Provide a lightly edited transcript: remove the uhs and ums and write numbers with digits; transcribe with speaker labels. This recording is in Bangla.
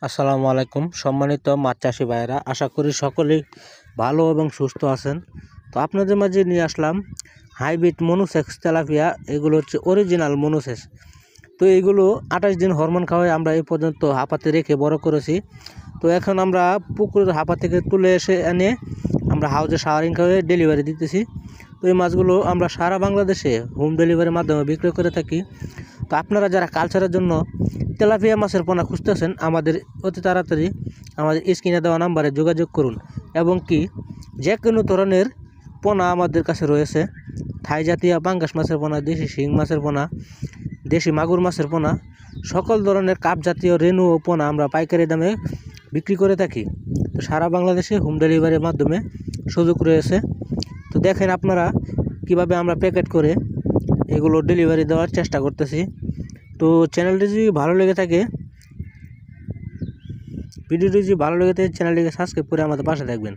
Speaker 1: আসসালামু আলাইকুম সম্মানিত মাছ চাষি ভাইয়েরা, আশা করি সকলেই ভালো এবং সুস্থ আছেন। তো আপনাদের মাঝে নিয়ে আসলাম হাইব্রিড মনোসেক্স তেলাপিয়া। এগুলো হচ্ছে অরিজিনাল মনোসেক্স। তো এইগুলো 28 দিন হরমোন খাওয়াই আমরা এই পর্যন্ত হাঁপাতে রেখে বড় করেছি। তো এখন আমরা পুকুরের হাঁপা থেকে তুলে এনে আমরা হাউজে শাওয়ারিং খাওয়াই ডেলিভারি দিতেছি। তো এই মাছগুলো আমরা সারা বাংলাদেশে হোম ডেলিভারির মাধ্যমে বিক্রয় করে থাকি। তো আপনারা যারা কালচারের জন্য তেলাপিয়া মাছের পোনা খুঁজতেছেন, আমাদের অতি তাড়াতাড়ি আমাদের স্ক্রিনে দেওয়া নাম্বারে যোগাযোগ করুন। এবং কি যে কোনো ধরনের পোনা আমাদের কাছে রয়েছে, থাই জাতীয় পাঙ্গাস মাছের পোনা, দেশি শিং মাছের পোনা, দেশি মাগুর মাছের পোনা, সকল ধরনের কাপ জাতীয় রেনু ও পোনা আমরা পাইকারি দামে বিক্রি করে থাকি। তো সারা বাংলাদেশে হোম ডেলিভারির মাধ্যমে সুযোগ রয়েছে। তো দেখেন আপনারা কিভাবে আমরা প্যাকেট করে এগুলো ডেলিভারি দেওয়ার চেষ্টা করতেছি। তো চ্যানেলটি যদি ভালো লেগে থাকে, ভিডিওটি যদি ভালো লেগে থাকে চ্যানেলটিকে সাবস্ক্রাইব করে আমাদের পাশে থাকবেন।